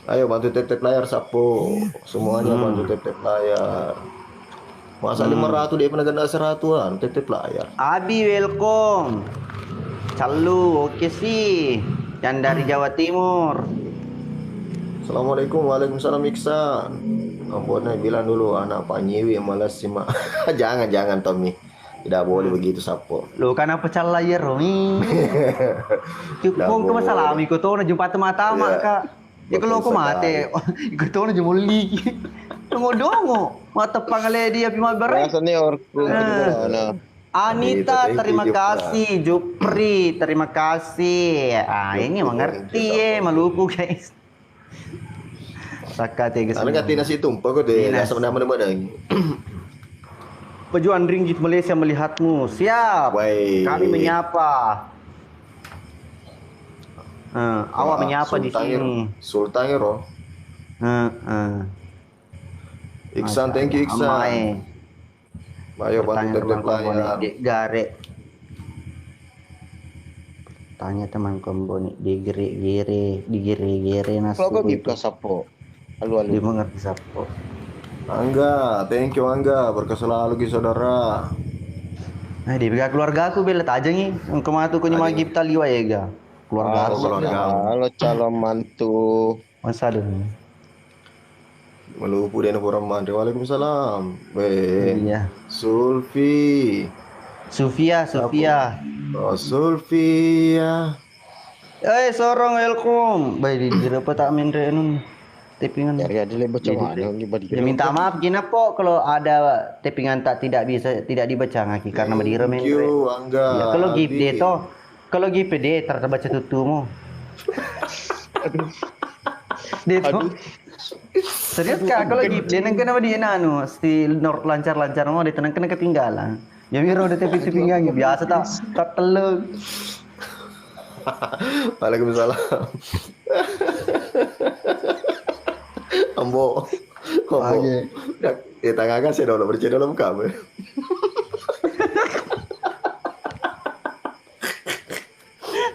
Ayo bantu tap layar Sapo. Semuanya bantu tap layar. Masa 500 dia pernah ganda 100-an tap layar. Abi welcome. Calu, oke sih. Yang dari Jawa Timur. Assalamualaikum, waalaikumsalam Iksan. Ampunnya bilang dulu anak Pak Nyiwi yang malas simak. Jangan Tommy. Tidak boleh begitu Sapo. Lo kan apa cala ya Romi? Cukup ke masalah ami ko to na jumpa tama-tama Ya, kak. Ya kalau aku mati, ikut to na jumuli. Dongo-dongo. Mata pangale dia pima berai. Biasa nih orku Anita, Thank you, terima Jupra. kasih. Jupri, terima kasih. Ini mengerti ya, maluku guys. Sakat ya guys. Karena nggak nasi tumpah kok deh. Dinas. Asam nama lagi. Pejuang ringgit Malaysia melihatmu. Siap. Baik. Kami menyapa. Awak menyapa di sini. Sultan Hero. Iksan, thank you Iksan. Ayo bantu tap layar. Gare. Tanya teman kombo nih digere nasi. Kalau kau gitu sapo. Alu. Dia mengerti sapo. Angga, thank you Angga. Berkah selalu Ki saudara. Nah, di keluarga aku bela aja nih. Engkau matu ko nyuma gipta liwa ya ga. Keluarga aku. Halo calon mantu. Masa dong. Melupu dan Rahman. Waalaikumsalam. Iya. Sulfi. Sufia. Oh, Sulfia. Sorong welcome. Baik di apa tak main renun. Tapingan. Ya dile baca mana Ya, minta maaf gina po kalau ada tapingan tidak dibaca ngaki karena medira main. Thank you Angga. Ya, kalau gift deh toh. Kalau gift deh terbaca tutumu. Dia tuh. Serius kak, kalau gift deh nang kenapa dia nanu sti lancar mau dia tenang kena ketinggalan. Ya miro udah tapi ngangi biasa tak telur. Waalaikumsalam. Ambo. Ya tangan saya udah bercanda dalam kamu.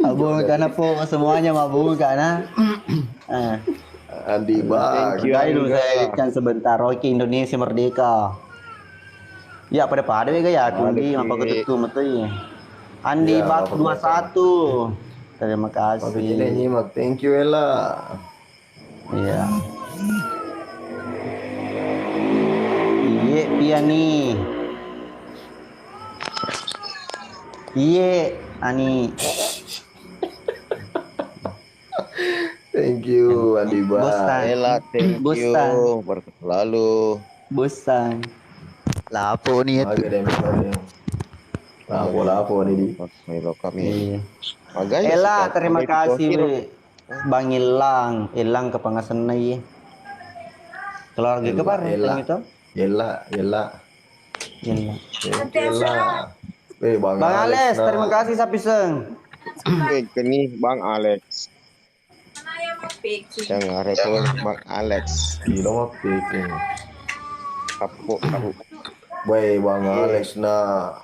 Mabung karena po semuanya mabung karena. Andi Bang. Dulu saya kan sebentar Rocky Indonesia merdeka. Ya pada ya kundi apa ketutu metu. Andi Ya, Bak 21. Terima Tapi ini kasih. nyimak. Thank you Ella. Iya. Iye piani. Iye ani. Thank you Andi Bang. Bosan. Ela, thank Bosan. you. Berkat selalu. Bosan. Lapo nih itu. Agak deh misalnya. Lapo nih di. Milo kami. Iya. Magaya Ella, sih, terima kami kasih pikir. we. Bang Ilang kepangasan na iya. Keluarga ke par Ella. itu? Ella. Ella. Thank you Ella. Bang Ales, nah. terima kasih Sapiseng. Ini Bang Alex. Yang repot Bang Alex. Gila mah piking. Kapok. Baik Bang Alex nah.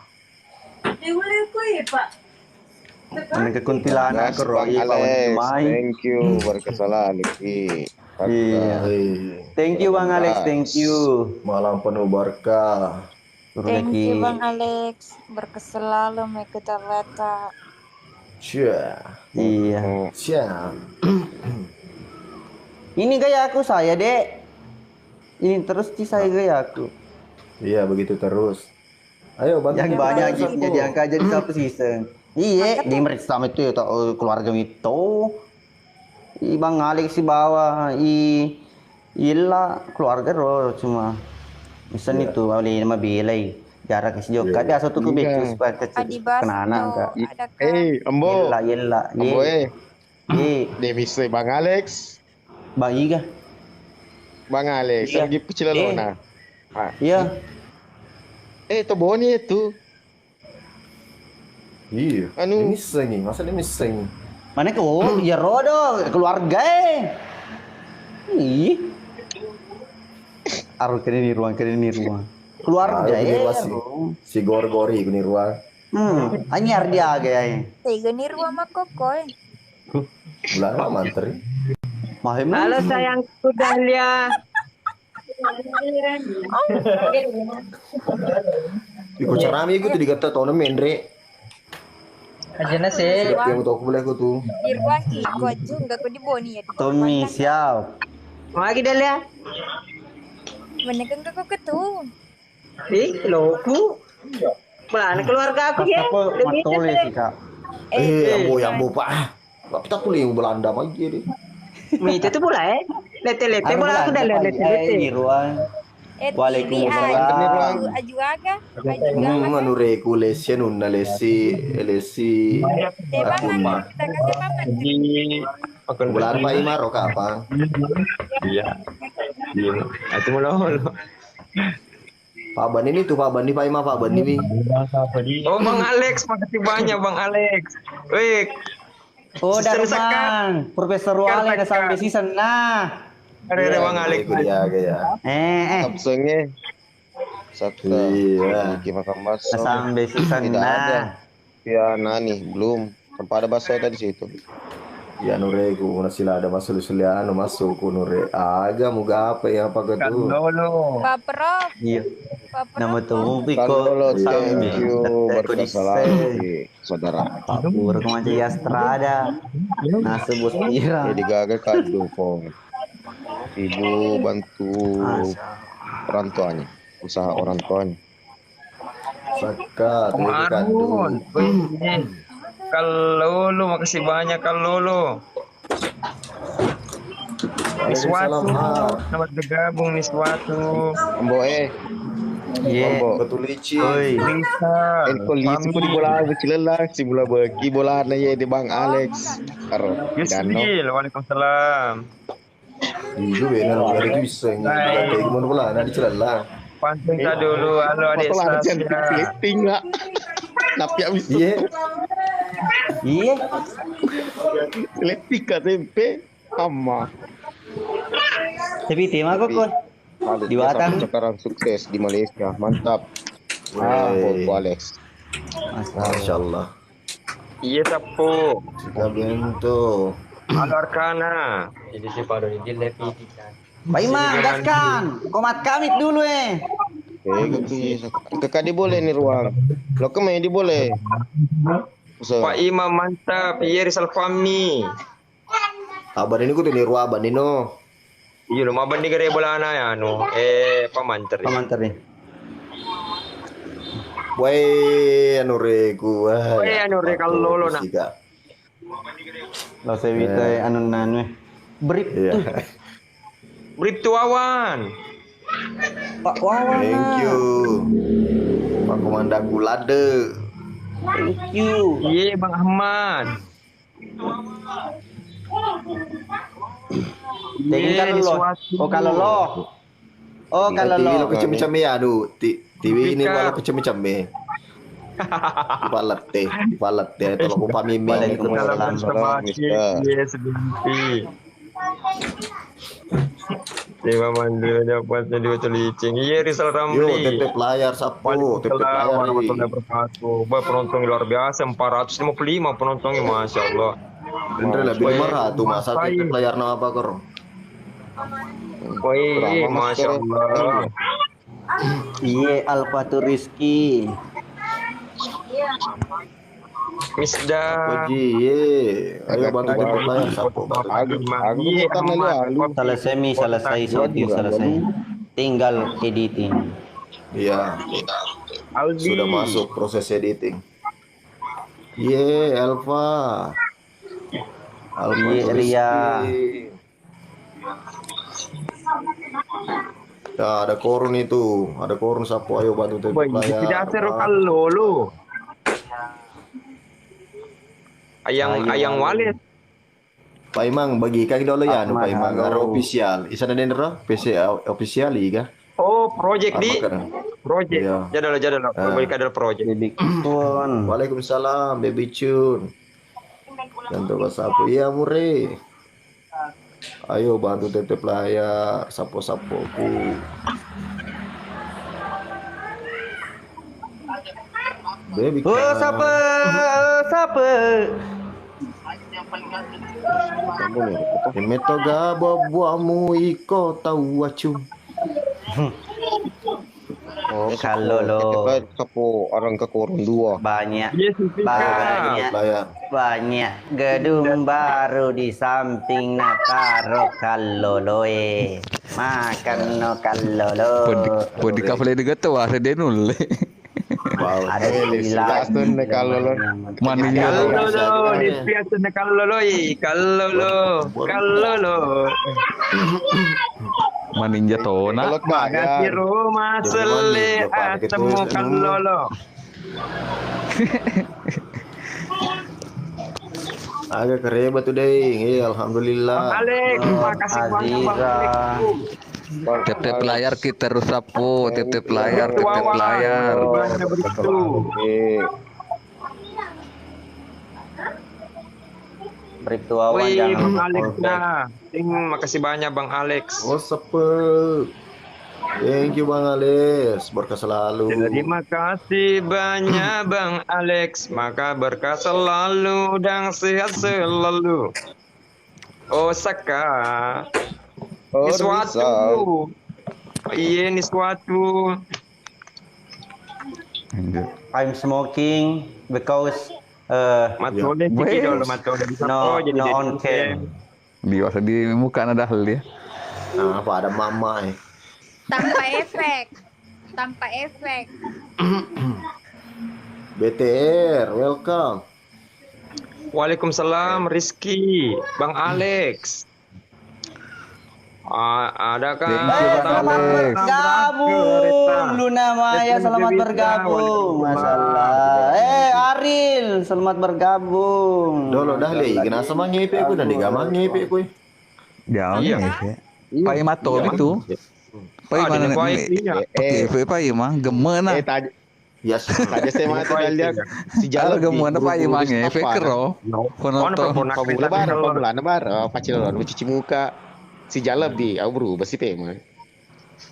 Ini ke kuntilanak ke Bang Roy, Alex. Mai. Thank you. Berkat selalu. Iya. Thank you Bang Alex, thank you. Malam penuh berkah. Thank you Bang Alex, berkeselalu mengikuti Leta. Cia. Iya. Cia. Ini gaya aku saya, Dek. Ini terus saya gaya aku. Iya begitu terus. Ayo bantu Yang banyak giftnya diangkat jadi satu season. Iya, di mereka sama itu ya keluarga itu. Bang Alex si bawa illa keluarga ro cuma misal itu oleh nama belai jarak isi jauh kada satu kubik supaya Adi kena anak enggak. Ambo. Yella Ambo ye Demise Bang Alex. Bang Iga Bang Alex, Iya. lagi pecilalona. iya Itu boni itu. Iya. Anu. Ini seng, masa ini seng. mana kau ya rodo keluarga ih aru kene ni ruang keluarga Si gor-gori ini ruang. anyar dia gaya Tiga nih rumah kokoy. Bulan mantri. Mahim Halo sayangku Dahlia. Iko carami ko tuh dikata tahun Mendre. Aja nasi. Siap yang untuk boleh ko tuh. Di ruang iko aja nggak kau di boni ya. Tommy siap. Lagi Dahlia. Menekan kau ketu. Loku. Mana keluarga aku ya? Aku matole sih kak. Ambo pak. Tapi tak boleh yang Belanda aja deh. Itu tuh bola ya? Lete-lete bola aku dah Di lete-lete. ruang. Waalaikumsalam. Aju aga. Anu reku lesi nunna lesi Tebangan kita kasih paman. bulan pa imaro ka apa? Iya. Iya. Itu mulu. Paban ini tuh Paban di Paima Paban ini. Oh Bang Alex, makasih banyak Bang Alex. Wih, Oh, Sister Darman. Profesor Wale na sampai season nah. ada Bang Alex. Ya, ya. Kapsengnya. Satu. Iya. Kita makan bakso. Na sampai season Tidak ada. nah. Ya, nani belum. Tempat ada bakso tadi situ. Ya nure ku sila ada masuk suliano masuk ku nure aga muga apa ya apa gitu. Pak Prof. Iya. Pak Nama Prof. tuh Kalau Piko thank you berkesalam saudara. Pak Pur kemana ya Strada. Nah sebut kira. Jadi gagal kado kong. Ibu bantu orang tuanya, usaha orang tuanya. Saka terima Marun. kasih. Kalau lu makasih banyak kalau lu. Waalaikumsalam. Selamat bergabung Niswatu. Ambo Iya. Ambo. Betul licin. Oi. Lisa. Polisi pun di bola bercilelah si bola bagi bola na ye di Bang Alex. Karo Dano. Yusril, waalaikumsalam. Itu bena dari bisa kayak gimana pula nanti celah. Pantun kita dulu. Halo adik Masalah Sasya. setting lah. Tapi habis Iya. Iya. setting KTP sama. Tapi tema kok kon. Di Batam. Sekarang sukses di Malaysia. Mantap. Wey. Bobo Alex. Masya Allah. Iya Sapu. Suka bento. Halo Arkana. Pak Imam, gaskan. Komat kamit dulu Kakak di boleh nih ruang. Lo kemana di boleh? So, Pak Imam mantap. Iya Rizal Fahmi. Aban ini ku tuh niru aban ini no. Iya lu maban di gare bola na ya no. Pamanter. Pamanter nih. Woi anu reku. Woi, anu re kalau lo na. Lo sewita anu nanu. Brip Iya. tuh. Brip tuawan. Pak Wawan. Thank you. Pak Komandan Gulade. Thank you. Iya Bang Ahmad. Tingin kalau lo. Oh kalau lo. Oh kalau TV lo lo. kecem-cem ya aduh. TV ini malah kecem-cem ya. Balat teh tolong upah mimi. Waalaikumsalam. Iya sedempi. Terima mandiri dapatnya di Licing. Iya Rizal Yo, Ramli. tetep layar sapu, tetep layar. Warahmatullahi wabarakatuh. Bah, penonton luar biasa 455 penontonnya Masya Allah. Bener lah bila marah tuh masa tetep layar nama apa kor? Wih, Masya Allah. Iya Alfatur Rizky. Misda. Koji, ye. Ayo bantu tetep layar sapu. Aku bukan lalu. Selesai audio selesai. Tinggal editing. Iya, Aldi. sudah masuk proses editing. Ye, Elva. Ye, Ria. Nah, ada korun itu, ada korun sapu. Ayo bantu tetep layar. Tidak seru kalau lu. Ayang Walid. Pak Imang bagi kaki dulu ya, Ahmad, Pak Imang. halo. Ada official. Isana dendro PC official liga. Oh, project di. Apa Project. Iya. Jadal. Balik ada project. Bibik Tuan. Waalaikumsalam, Baby Chun. Bantu sapu, iya mure. Ayo bantu tetep layar, sapu-sapuku. Baby Oh, siapa? Kamu nih. Meto gabo buamu iko tahu acung. Oh, kalau lo Kapo orang ke korun dua. banyak Yes, Vika. banyak Layar. banyak gedung baru di samping Nataro kalau lo makan no kalau lo Podi ka pala nagatawa sa denul. Wow. ada Silakan deh kalau lo. Maninya Kalolo, dispiato na kalolo kalolo. maninja tona. Kalau Magati bayar. Roma sele atemu kalolo. Agak kereba tuh deh. Alhamdulillah. Alex, makasih banyak Bang Aziza. Alex. Tep layar kita terus sapu, tep layar, tep Wawan, layar. banyak begitu. Bribtu awan Wih, jangan Bang lupa Alex follow. nah. Makasih banyak Bang Alex. What's up? Thank you Bang Ales. Berkah selalu. Terima kasih banyak Bang Alex. Maka berkah selalu dan sehat selalu. Osaka. Ini suatu. Iya, ini suatu. I'm smoking because Matole Wes. dikit dulu matole bisa no jadi no dia on dikit. cam. Di wasa di muka ada hal dia. Nah, apa ada mama Tanpa efek. Tanpa efek. BTR, welcome. Waalaikumsalam Rizky, Bang Alex. Adakah Thank you, Bang Alex. Bergabung Luna Maya, selamat bergabung. Masalah. Aril, selamat bergabung. Dolo dah le, kena sama ngepe aku dan digamang ngepe aku. Jauh Iya. ya. Pai mato itu. Pai Ah, mana dengan wifi-nya. Pakai pai mah gemena. Tadi Yes. saya mati dia si Kalau jalan gemena pai mah ngefe kero. Penonton. Pabula bar, pabula na bar, pacil lo cuci muka. Si jalab di abru basi tema.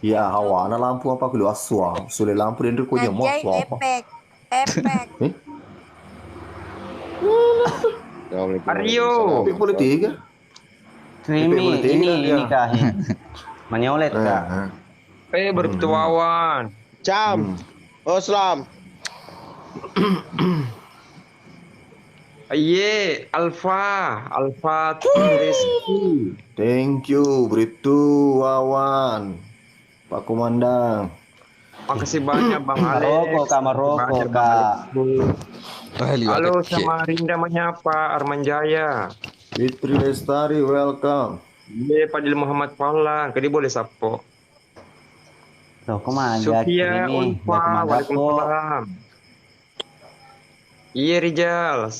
Ya hawa, na lampu apa aku luas suam. Sule lampu dan ko nya mo Najay apa. efek. Efek. Aryo. Tapi politik. Krimi, ini kahin. Menyolet kak. Nah, Bertuawan. Cam. Oh, Islam. Aye, Alfa Rizky. thank you Bribtu Wawan. Pak Komandan. Makasih banyak Bang Alex. Maroko kak, Maroko kak. Halo sama Rinda menyapa Arman Jaya. Fitri Lestari, welcome. Iya, Fadil Muhammad Pahlan. Kadi boleh sapo. Loh, kok mah Sofia Unfa, waalaikumsalam. Iya Rijal.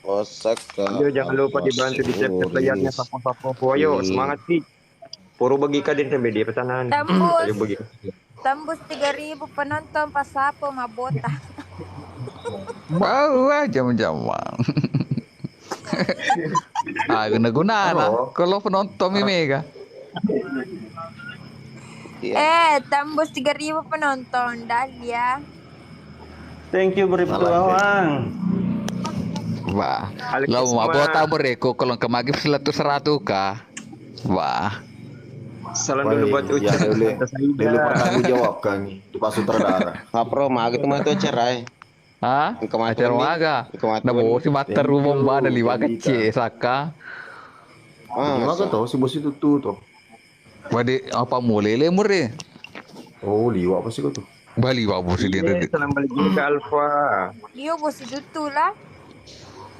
Osaka. Yo, jangan lupa dibantu di chat layarnya sapo-sapo. Ayo, semangat sih. Puro bagi ka din tembe di pesanan. Tembus. Ayo bagi. Tembus 3.000 penonton pas sapo mabota. Wah, jam-jaman. Guna-guna na. Kalau penonton mega. Tembus 3.000 penonton Dahlia. Thank you Bribtu Awan. Wah, lo mau bota bereko kalau ke magib 100 ka. Wah, Salam dulu buat Ya, Uca. dulu pertanggung jawab kami. Pak Sutradara. Ngapro mah gitu mah tuh cerai. hah? Kematuan Ajar nih. waga. Kematuan. Na bo si mater rumong ba na liwaga Thank you, cie saka. Gimana kan tahu si bos itu tuh. Wadi apa mulele mure. Oh, liwa apa sih kau tuh? Bali wa bo si Iya, dia. salam balik juga ke Alfa. Iyo bos itu lah.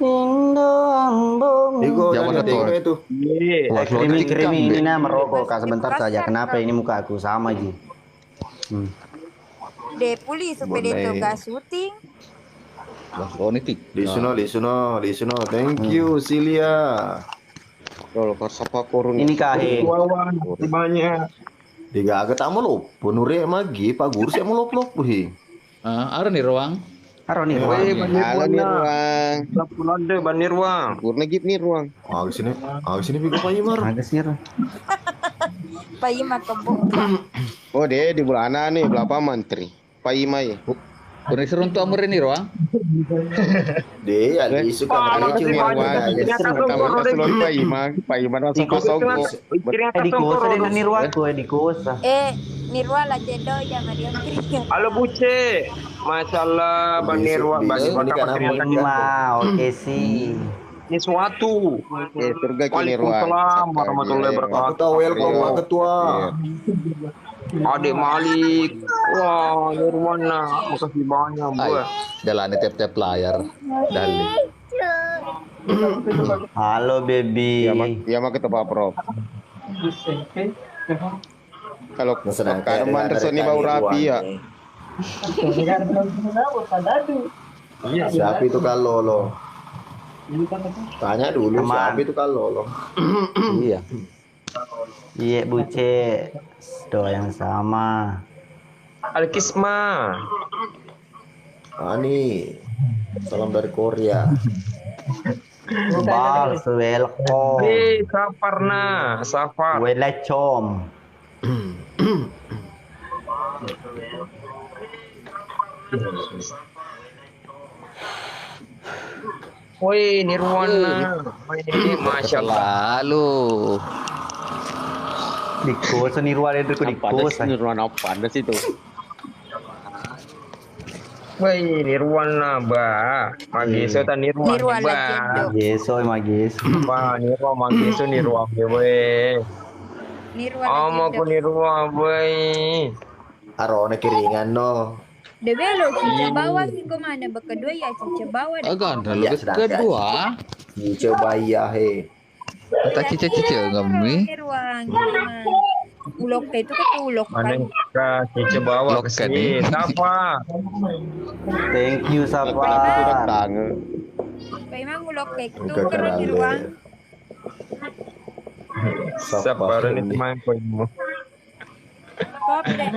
Indo ambung. Iko, Jangan dan betul. itu. Iya. Wah, Krimi ini nah merokok kak sebentar Kasar, saja. Kak. Kenapa ini muka aku sama Ji? De puli supaya Boleh. itu gak syuting. Oh, nitik. Listener. Thank you, Silia. Kalau sapa korun. Ini kahin. Wawan, makasih banyak. Diga agak tak mau penuri magi Pak Guru saya mau lop hi. Ada nih ruang. Haro nih. Woi, Bang. Halo nih ruang. Lapulade Banirwang. Gurna gip nih ruang. Ah sini pigo Pak Imar. Agak sih. Payi mah kebuk. Oh deh di bulana nih berapa menteri. Pak Imai. Pernah seruntu amur ini ruang. Dia ali suka makasih cuma banyak. Ternyata Pertama tuh, seloi Pak Iman langsung kosong kok. ternyata Di tuh, kosa Ron. dan nirwaku di kosa. Nirwa lah jodoh jangan dia keringat. Halo Buce, masalah Bang Nirwa, Bang Besok Nirwa ini kan kapan ternyata aman. Lima, oke sih. ini suatu. Surga kini ruang. Waalaikumsalam warahmatullahi Aku wabarakatuh. tahu welcome Pak Ketua. Adik Malik, wah Nirwana, makasih banyak Ay, buat. jalani tiap-tiap layar. Dali. Halo baby. Ya mak kita Pak Prof. Kalau Sedang kalau Manderson ini bau rapi ya. Siapa itu kalau lo? Tanya dulu Teman. siapa itu kalau lo? Iya. Iya buce. Doa yang sama. Alkisma, Ani, salam dari Korea. Bal, welcome. Safarna, Safar. Welcome. Woi Nirwana, woi masya Allah. Lalu. Di kosa nirwa itu di kosa. Nirwana panas itu. Woi Nirwana ba, Magiso ta Nirwana Nirwa ba. legendo. Yeso magis. Ba Nirwa Magiso Nirwa we. Nirwa Amo ko Nirwa woi. Arona kiringan no. Debelo cica bawah nih kemana? Kedua ya cica bawah. Agak ada Ya, lebih sedang kedua. Coba iya he. Kata cica-cica ngami. Nirwa gimana? Ulok itu kan ulok Mana kan. ka cica bawa ke Lokan sini. nih. Siapa? Thank you Tapi itu Sapa. datang. Memang ulok itu Enggak kan kenal Nirwa. deh. Siapa ini teman ko mo? Pop deh.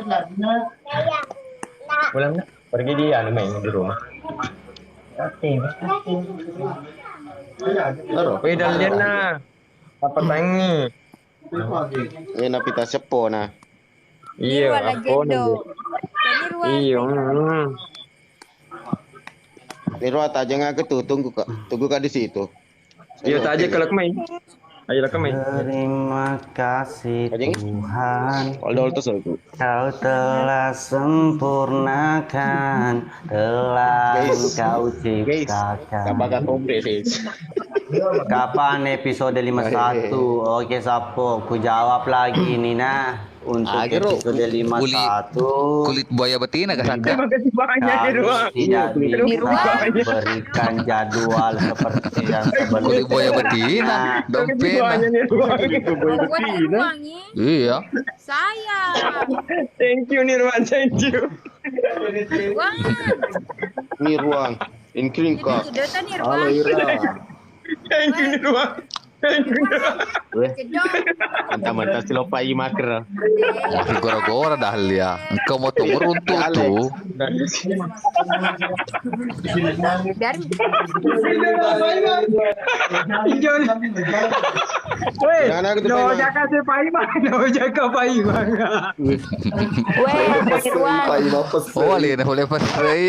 Pulang na. Pergi dia main di rumah. Aro. Woi dalian na. Apa tangi? Ini napita sepo na. Iya, Nirwa aku legendo. nih. Nirwa. Iya. Nirwa aja nggak tuh tunggu kak di situ. Iya tak aja kalau kemain. Ayolah kemain. Terima kasih Kajeng? Tuhan. Kalau tuh aku. Kau telah sempurnakan, telah Guys. kau Guys, ciptakan. kabaga komple sih. Kapan episode 51? Oke Sapo, ku jawab lagi nih nah. Untuk Agero, episode 51 Kulit buaya betina kasanda. Makasih banyak kami Nirwa. tidak Nirwa. bisa berikan jadwal seperti yang Kulit buaya sebelumnya. betina. Makasih Dompena. banyak Nirwa. Buat Nirwa nih. Iya. Saya. Thank you Nirwa, thank you. Wah. Nirwan, inkring kak. Cedota Nirwa. Halo Ira. Thank you Nirwa. Thank you Nirwa. Cedot. Mantap-mantap silopai maker. Masih gora-gora dah ya. Engkau mau tuh meruntuh tuh. Biar Woi, Jangan aku tuh no pengen. jaga si Pak Iman, no jaga Pak Iman. weh Nirwa. Pak Imam pesen. Oh, alin boleh pasai.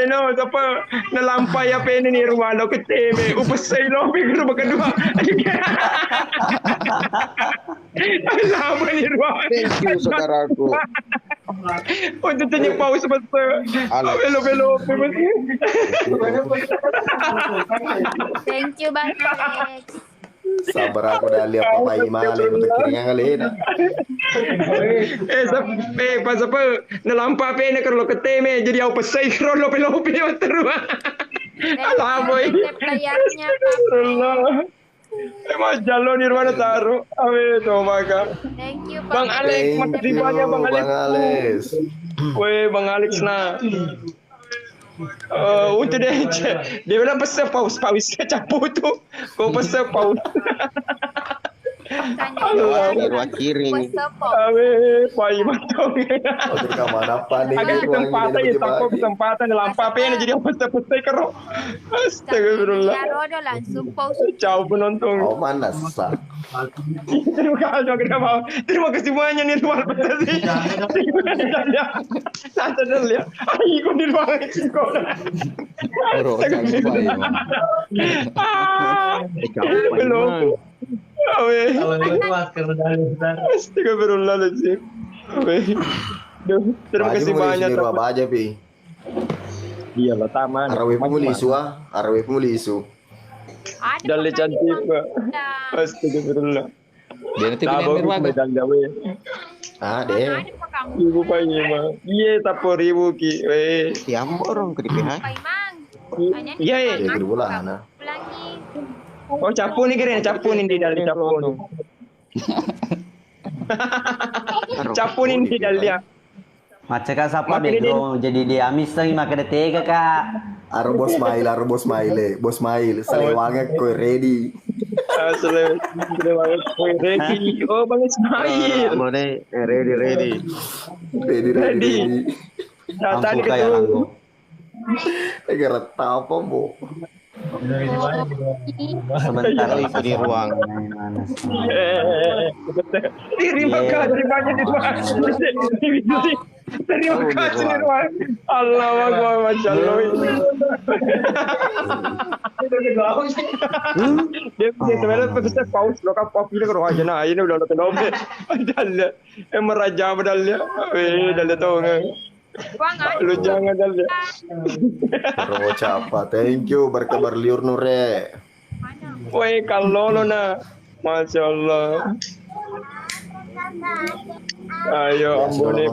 No, siapa nalampai apa ini Nirwa lo keteme, upesay lo pikir kedua. Sama Nirwa. Thank you saudaraku. Untuk tanya pause betul. Alex. Belo-belo. Thank you Bang Alex. Sabar aku dah lihat Pak Imam untuk kiringan kali ini. Pas apa nalampai apa ini kalau keteme jadi upesay kalau lo terus. Alah boy. Layarnya Allah. Emang jalur Nirwana taruh. Amin, maka. Thank you Bang Pak. Alex, Thank makasih you, banyak Bang Alex. Bang Alex. Weh, Bang Alex nah. Untuk dia bilang pasal paus capu tu. Kau pasal paus. Nirwan kiring. Awe, pai matong. Oh, di kamar apa nih? Agak kesempatan ya, takut kesempatan lampa pena jadi apa-apa kero. Astagfirullah. Rodo langsung pause. Ciao penonton. Oh, mana sah? Terima kasih kenapa? Terima kasih banyak nih Ruang Pantasi. Santai dulu ya. Ayo kau di ruang sekolah. Bro, jangan baik. Belum. Awe. Astagfirullahaladzim. Awe. Duh, terima kasih banyak. Apa aja, Pi? Iya lah, taman. Arawe pemulisu ah. Arawe pemulisu. Dalle cantik, Pak. Astagfirullah. Dia nanti punya Nirwan. Ah, deh. Ibu pakai mah. Iya, tapo ribu ki. Weh. Tiap orang ke DPH. Iya, iya. Jadi berbulan, nah. Oh, capu nih keren, capu nih di dalam capu nih. Capu nih di dalam. Macam kak siapa bego jadi dia lagi makan tega kak. Bos Maile, Bos Mail, selewangnya koi ready. Selamat ready. Oh, Bang Ismail. Mana ready. Ready. Tadi Ampuh kayak ketemu. langgo. Gara apa, Bu? Sebentar Kali di ruang. Terima kasih banyak di ruang. Terima kasih di ruang. Allah Akbar, Masya Allah. Dia sebenarnya peserta paus lokal paus ini kalau aja nah ini udah nonton dobe. Dalam meraja badalnya. Dalam tahu nggak? Lu jangan dalam. Terus apa? Thank you berkabar liur nure. Woi kalau lo na, Masya Allah. Ayo ambone.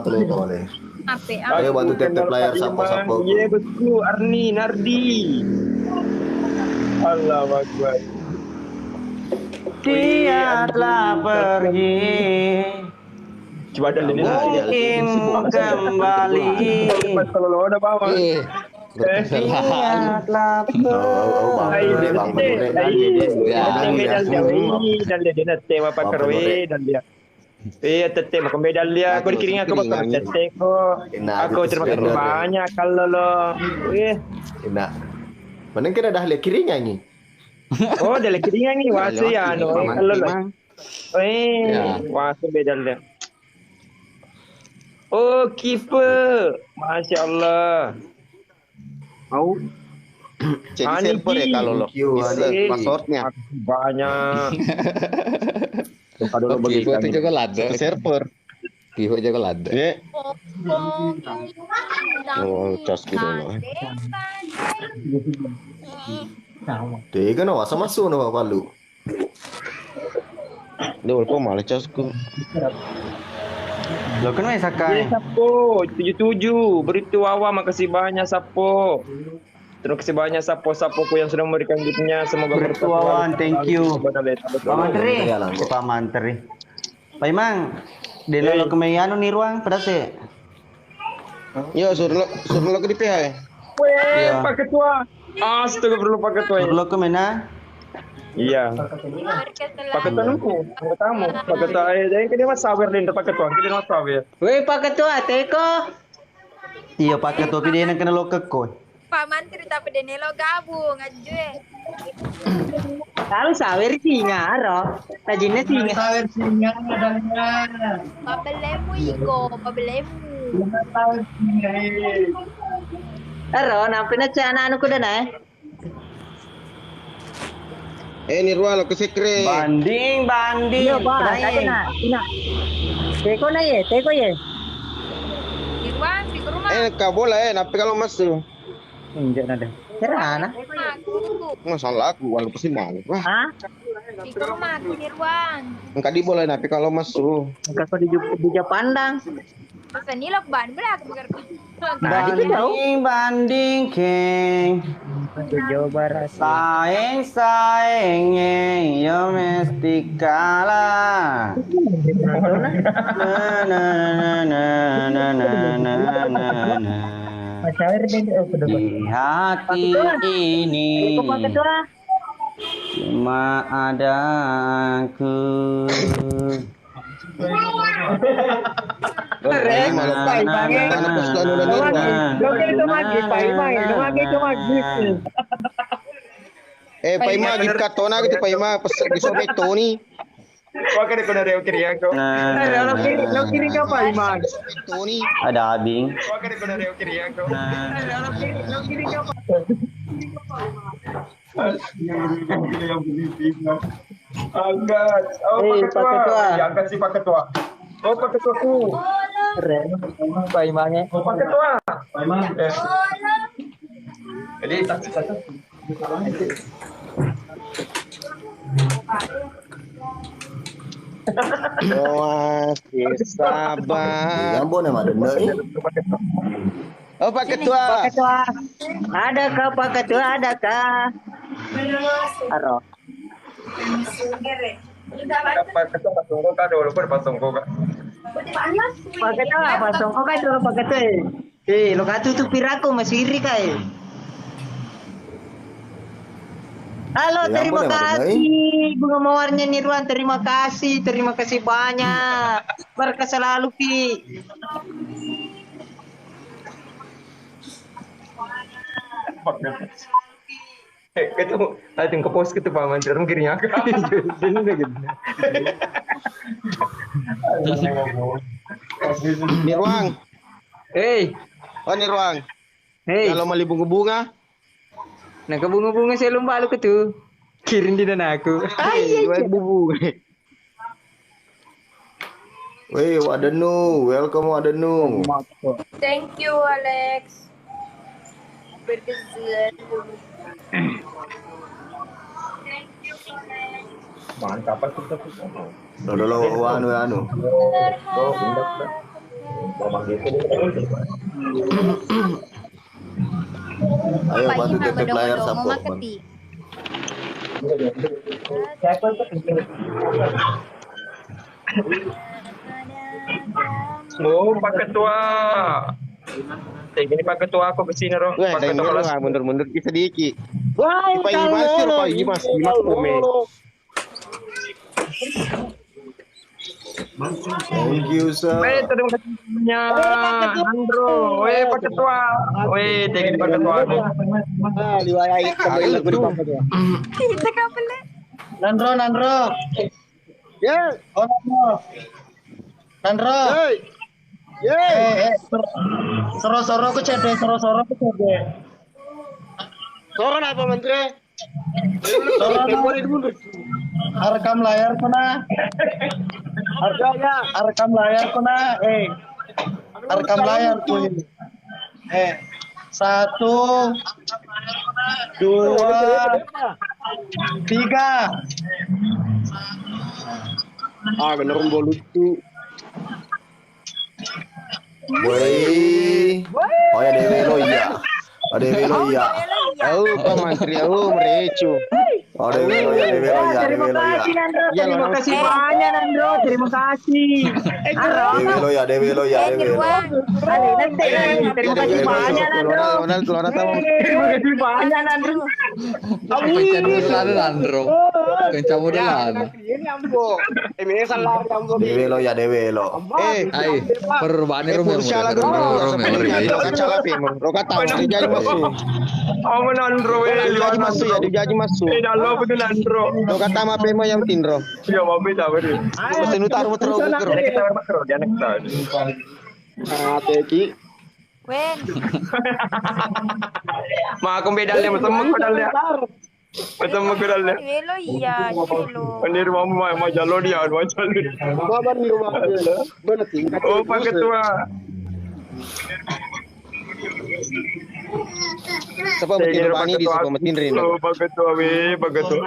Ayo bantu tep layar sapa. Iya betul, Arni Nardi. Allah Akbar. Dia telah pergi. Coba dan ini. Mungkin kembali. Kalau lo udah bawa. Dia telah tete makan medal dia. Aku dikiring aku bakal tete kok. Aku terima kasih banyak kalau lo. Enak. Mana kira dah lihat kirinya ni? Oh, dah lihat kirinya ni wasu ya no. Kalau lo. Wasu medal dia. Oh, keeper. Masya Allah. Mau jadi server ya kalau lo bisa passwordnya banyak. Kalau Kihu itu juga lada. ke server. Kihu juga lada. Oh, cas gitu loh. Tega no, asa masuk no palu. Dia walaupun malah casku. Lo kan main sakai. Sapo 77 beritu Wawa makasih banyak Sapo. Terima kasih banyak Sapo-sapoku yang sudah memberikan giftnya. Semoga Bertuawan, thank you. Pak Mantri, Iya, Langgo. Pak Mantri. Pak Imang, dia lo kemayano nih ruang pada sih. Yo, suruh lo ke DPH ya. Weh, Iya. Pak Ketua. Astagfirullah Pak Ketua. Lo kemana? Iya. Pak Ketua nunggu. Pak tamu. Pak Ketua ini kan dia mas sawer din Pak Ketua. Kita mas sawer. Weh Pak Ketua, teko. Iya Pak Ketua, dia yang kena lo kekoi. Pak Mantri tapi denelo gabung aja. Kalau sawer singa ro, tajinnya singa. Sawer singa adanya. Pabelemu iko, pabelemu. Ro, nampaknya cana anu kuda na. Nirwan lo ke sekre. Banding. Iya Pak, kata na. Ina. Teko na ye, teko ye. Irwan di rumah. Kau boleh, tapi kalau masuk. Enggak nada. Cerana. Aku. Masalah aku, walaupun sih mau. Wah, Hah? Di rumah aku Irwan. enggak boleh, tapi kalau masuk. Enggak kau di pandang. Masa nilok ban belak biar. Banding, King. Jawa Barat. Saing, yo mesti kalah. Na. Sawer deh. Di hati ini Teko Pak Ketua. cuma ada aku. Paima git katona gitu Paima pesek disobek Tony. Wah kan ko na reo kiri ako. Lo kiri ka pa iman. Tony. Ada abing. Wah kan ko na reo kiri ako. Lo kiri ka pa. Angkat. Oh Pak Ketua. Angkat si Pak Ketua. Oh Pak Ketua ku. Keren. Pak Imangnya. Oh Pak Ketua. Jadi satu. Masih sabar. Ambon emang denda ini. Oh Pak Ketua. Pak Ketua. Adakah Pak Ketua? Adakah? Aro. Pak Ketua pasong ko ka dulu per pasong ko ka. Pak Ketua, pasong kok kan dulu Pak Ketua. Lo katu tuh piraku masih iri kai. Halo, Ya terima ampun, emang kasih bunga mawarnya Nirwan, terima kasih banyak. Berkah selalu Pi. Ketemu ating ke pos gitu Pak Menteri orang kirinya ke ini gitu. Nirwang. Hey, Oh Nirwang. hey. Kalau mau bunga-bunga. Nah ke bunga-bunga saya lomba lu ke tuh. Kirim di dana aku. Jual bunga. Wih, Wadenu, welcome Wadenu. Thank you, Alex. Berkesan. Mantap apa tuh? Dulu anu. Ayo Pak bantu Ima tepek layar mau sapo. maketi. Oh Pak Ketua. Kayak gini Pak Ketua aku kesini roh. Wah, Pak dan Ketua kelas. mundur-mundur kita sedikit. Pak Imas komen. Thank you, sir. Terima kasih banyak. Andro, Pak Ketua. Kayak gini Pak Ketua. Diwayai kembali lagu di Pak Ketua. Kita kapan deh? Nandro. Ya. Oh, Nandro. Soro-soro ku cede. Soran apa menteri? Rekam layar kena. Rekam layar kena. Rekam layar ku ini. 1, 2, 3. Bener lucu. Woi. Oh ya Dewi iya. Pak Menteri, merecu. Oh Dewi iya. Terima kasih Nandro. Terima kasih banyak Nandro. Terima kasih. Dewi iya. Nirwan. Terima kasih banyak Nandro. Keluar tamu. Terima kasih banyak Nandro. Landro. Kencamudalan. Dewi lo. Ay, perubahan rumah Roka tahu jadi masuk. Oh Andro, Dijaji masuk. Dalam betul Andro. Roka tama pemo yang tindro. Ya mau beda beri. Mesin utar muter ukur. Kita bermakro dia anak tahu. Teki. Wen. Ma aku bedalnya bersama kodalnya. Bersama kodalnya. Velo iya, velo. Ini rumah mau jalur dia, mau jalur. Kabar di rumah. Benar tingkat. Oh Pak Ketua. Siapa betul bani di sebuah mesin rin. Oh Pak Ketua, Pak Ketua.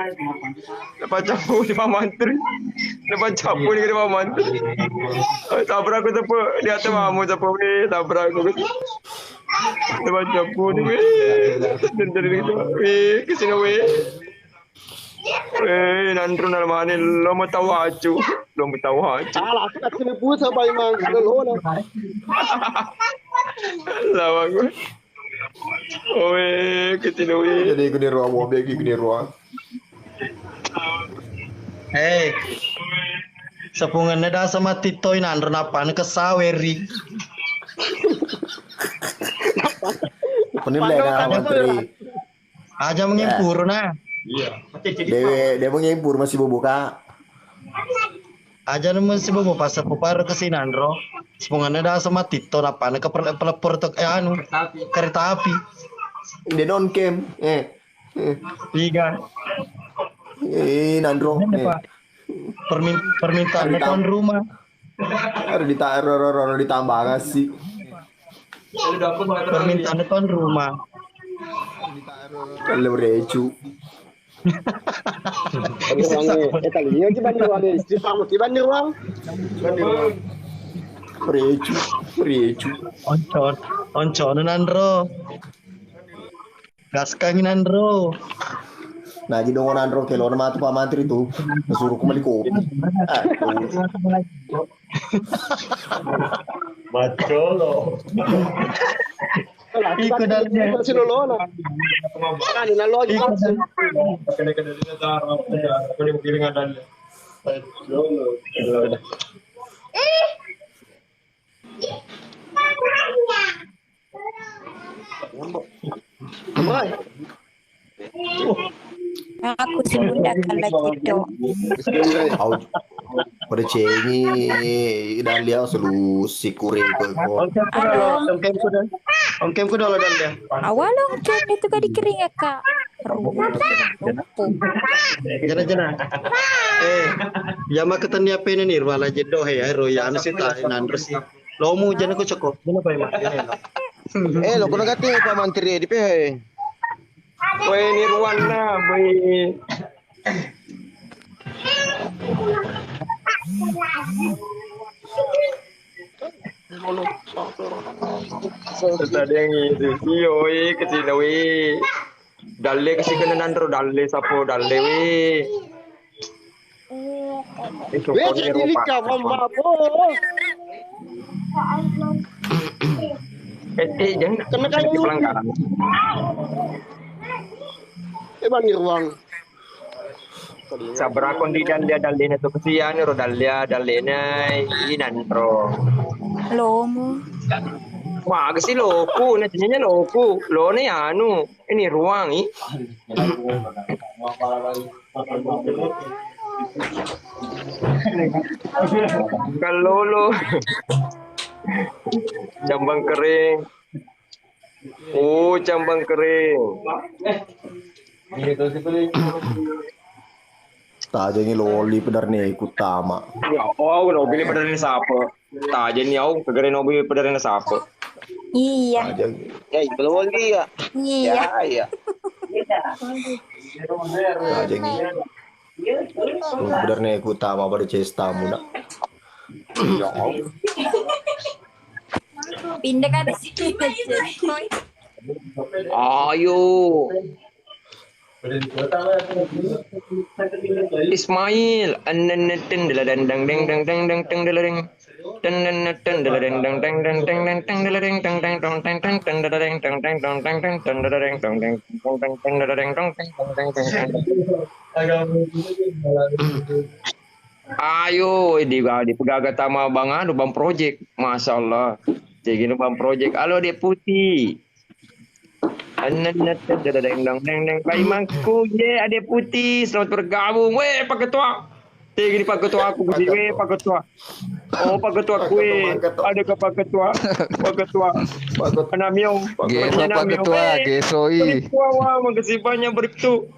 Lepas campur di Pak Menteri. Lepas campur di Pak Menteri. Tabrak aku tepu di atas mamu tepu tabrak aku. Lepas campur di dan dari itu kesini Nandro nalmani lo mau tahu acu. Salah, aku tak sini puasa Pak Imang. Lawa gue. Kesini Jadi gini ruang mobil gini ruang. Sepungannya dah sama Tito inandro napaan ke saweri. Penilai dah menteri. Aja mengimpur nah. Dia mengimpur masih buka. Aja naman si Bobo pas puparo ke sinandro. Sepungannya dah sama Tito napaan ke pelepor to kereta api. Dia non cam. Tiga. Nandro. Permintaan tuan rumah. Harus ditambah ngasih. Permintaan tuan rumah. Kalau berecu. Berecu. Oncon nandro. Gaskang nandro. Nah, jadi dong Nandro kalau nama tuh Pak Mantri tuh disuruh kembali kopi. Bacolo. Iko dalamnya. Aku si bunda kalau gitu. Pada cengi dan dia solusi kure kok. Om kem ku dolo dan dia. Awal kan itu kan dikering ya kak. Jana. Yama ketan dia pene nih wala jedo ya ro ya anu sita nandro si. Lomu jana ku cokok. Jana pa ima. Lo kuna gati Pak Menteri di PH. Weh Nirwana, boy. Tadi yang itu, yoi kesini weh. Dalle kasih kena nandro dalle sapo dalle weh. Itu pun Eropa. Jangan kena kayu pelanggaran. Bang Irwang. Sabra kondi dalle to kesian ro dalle ini nandro. Lomu. Wah, kasi loku, natinya loku. Lo ne anu, ini ruang i. Kalau lo cambang kering. Oh, cambang kering. Tak jadi loli pedar nih ikut tama. Oh, no bili padarin sapa. Tak jadi au, kagare no bili padarin sapa. Iya. Loli ya. Iya. Ya. Tak jadi. Pedar nih ikut tama pada cesta muda. Pindah kan di sini. Ayo. Ismail, annanatin daladang dang dang dang dang dang dang daladang. Tananatin daladang dang dang dang dang dang dang daladang dang dang dang dang dang dang daladang dang dang dang dang dang dang daladang dang dang dang dang dang daladang dang dang dang dang dang. Ayo, di pegagat sama Bang Anu, Bang Project. Masya Allah. Jadi gini Bang Project. Halo, Dek Putih. Pak Imangku, Adek Putih, selamat bergabung. Weh, Pak Ketua. Gini Pak Ketua aku begini, weh Pak Ketua. Oh, Pak Ketua kue. Ada ke Pak Ketua. Pak Ketua. Namiong. Pak Ketua, gesoi. Wah, makasih banyak Bribtu.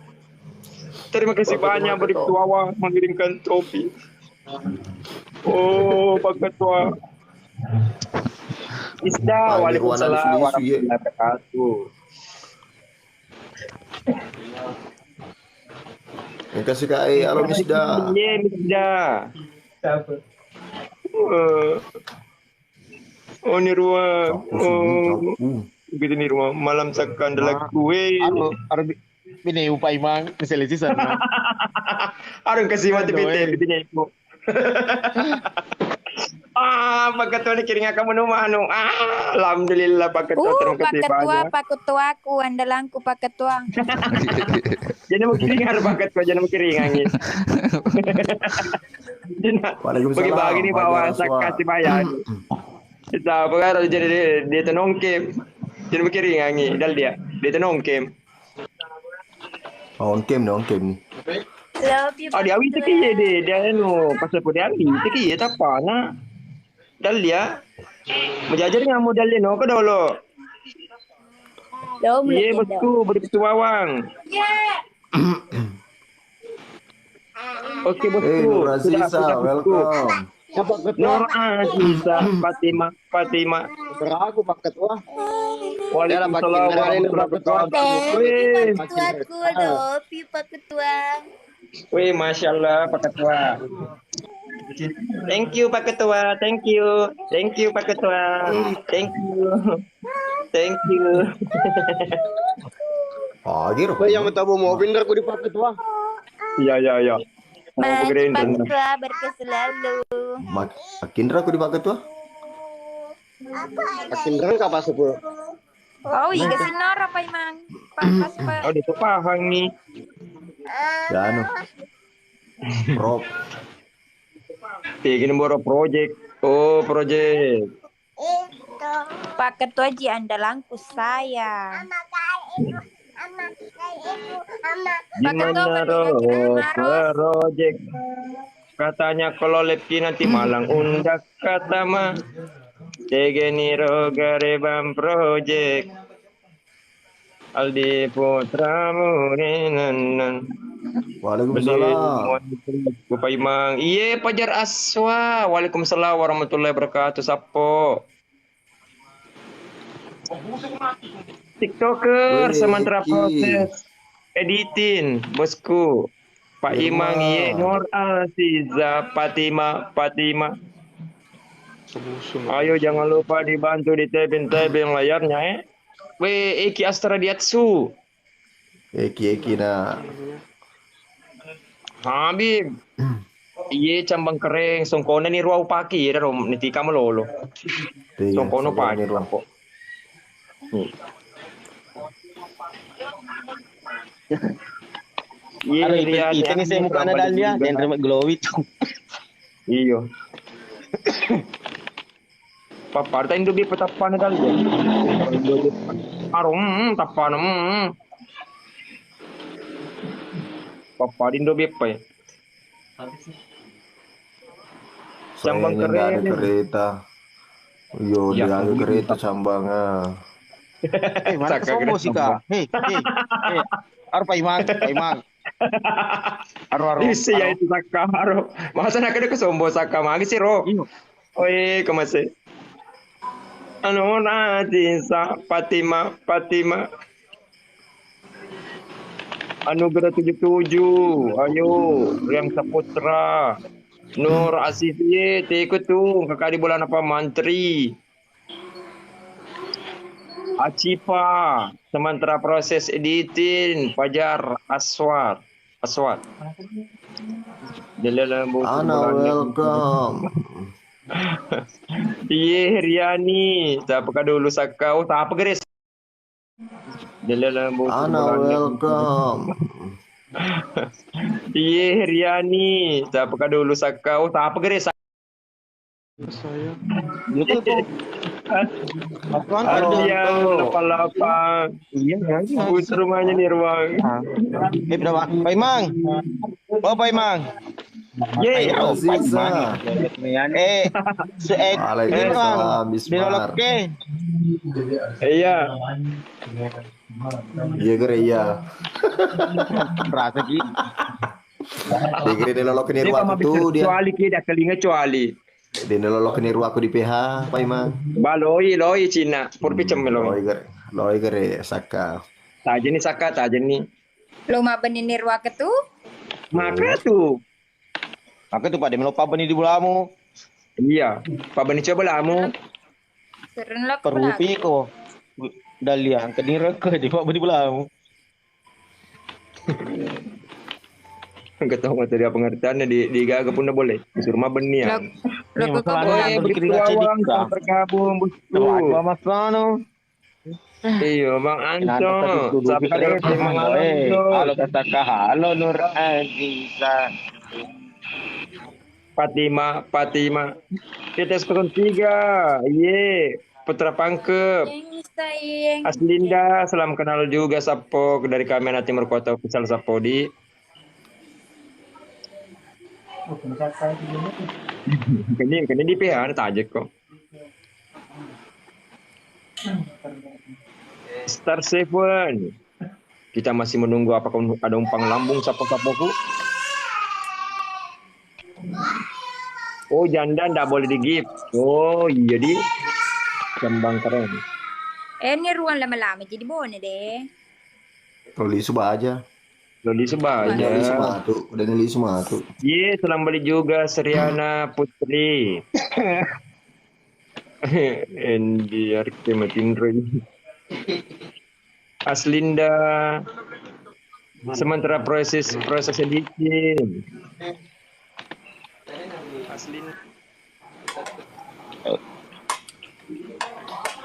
Terima kasih banyak Bribtu Wawa mengirimkan topi. Oh, Pak Ketua. Isda, waalaikumsalam warahmatullahi wabarakatuh. Yang kasih kai alo Misda. Iya, Misda. Oh, ini ruang. Oh, gitu nih ruang. Malam sakan dalam kue. Bini upay mang keselisi sana. Arang kasih mati pite, pitenya itu. Pak Ketua ni kiring akan manu. Alhamdulillah Pak Ketua terima Pak kasih Ketua, banyak. Pak Ketuaku, andalanku Pak Ketua. Jadi mau kiring harus Pak Ketua, jangan mau kiring angin. Waalaikumsalam. Bagi-bagi nih bawa Fajar Aswar. kasih bayar. Kita apa jadi dia tenongkem. Jadi mau kiring angin, dal dia tenongkem. Oh, on cam nih. Love you, Oh dia awi teki ye dia pas aku dia awi teki ye tapa na. Dal dia. Menjajar dengan modal dia no ke dolo. Ye bosku begitu wawang. Oke bosku. Nur Aziza, welcome. Nur Aziza, Fatima. Beraku Pak Ketua. Waalaikumsalam warahmatullahi wabarakatuh. Wih, Ketuaku, love you Pak Ketua. wih, masya Allah Pak Ketua. Thank you Pak Ketua, thank you Pak Ketua, thank you. Hadir. Yang tahu mau pindah aku di Pak Ketua. Iya. Mau Maju bergerak Pak Ketua, berkah selalu. Makin aku di Pak Ketua. Makin keren kapas aku. Oh, iya sinor apa emang? Pas Pak. Oh, dia pahang nih. Ya anu. Rob. Bikin boro project. Oh, project. Pak Ketua ji andalanku saya. Gimana roh project? Katanya kalau Lepki nanti Malang undak kata mah. Tegeniro garebam project. Aldi Putra Murinan. Waalaikumsalam. Bapak Imang. Iya, Fajar Aswa. Waalaikumsalam warahmatullahi wabarakatuh. Sapo. TikToker Wih, sementara Iki. proses editing, bosku. Pak Imang, iya, Nur Aziza, Fatima. Ayo jangan lupa dibantu di tebing layarnya, Weh, Eki Astra Diatsu. Eki na. Habib. Iya, cambang kering, songkona ni ruau paki, ya, rom, niti kamu lolo. Songkono paki, lampo. Iya, Kita ni saya muka ada dia, dan remote glow itu. Iyo. Papar tayo hindi patapan na dali. Arum tapan. Paparin dobi pa eh. Sambang Sayangnya nggak ada keren. kereta. Yo, Ya, dia ada kereta sambangnya. Mana kesombong sih kak? Hei. Aru Pak Imang. Aru. Isi ya itu saka aro. Masa nak ada kesombo saka magi sih ro. Oi, kemase. Anu Aziza Fatima. Anugerah 77. Ayo, Riang Saputra. Nur Azizi, ikut tuh kakak di bulan apa mantri. Acipa, sementara proses editing Fajar Aswar. Ana welcome. Iya Riani, siapa dulu sakau, siapa geris? Ana welcome. Iya Riani, siapa dulu sakau, siapa geris? Dia lapang. Iya, bus rumahnya nih ruang. Berapa? Pak Imang. Oh Pak Imang. Ye, Aziza. Waalaikumsalam, Bismar. iya. Iya kere iya. Rasa ki. Dia kira dia lolok ke niru Dia aku mah tuh dia. kecuali kita kelinga kecuali. Dia lolok ke niru aku di PH, Pak Imang. Baloi Cina, purpi cemelo. Loi kere saka. Tajen ni saka tajen ni. Lo mah beninir wake tuh? Maka tuh. Aku tuh Pak Demelo Pak Beni di bulamu. Iya, Pak Bani coba lamu. Seren lo Perupi ko. Dalian kedira ke di Pak Beni bulamu. Enggak tahu materi pengertiannya di gaga pun nggak boleh. Disuruh mah benian. Lo Ini kok masalah kamu ada Beri keringat awang cedika. sama tergabung bosku. Coba mas Rano. Iya Bang Kenapa Anco. tadi tuduh Sampai kita dalam malam itu. Halo kata halo Nur Aziza. Fatima. TTS 03. Iye. Putra Pangkep. yang sayang? Aslinda, salam kenal juga Sapo dari Kamena Timur Kota Official Sapodi. Kini di PH tajek kok. Star Seven. Kita masih menunggu apakah ada umpang lambung sapo-sapoku. Oh janda ndak boleh di gift. Oh iya di kembang keren. Ini ruang lama-lama jadi boneh deh. Kalau subah aja. Lo di Udah nyali aja. semua tuh. Udah nyali semua tuh. Ye, selamat balik juga Seriana Putri. Endi Arke Matindra. Aslinda. Sementara proses sedikit. Aslinda.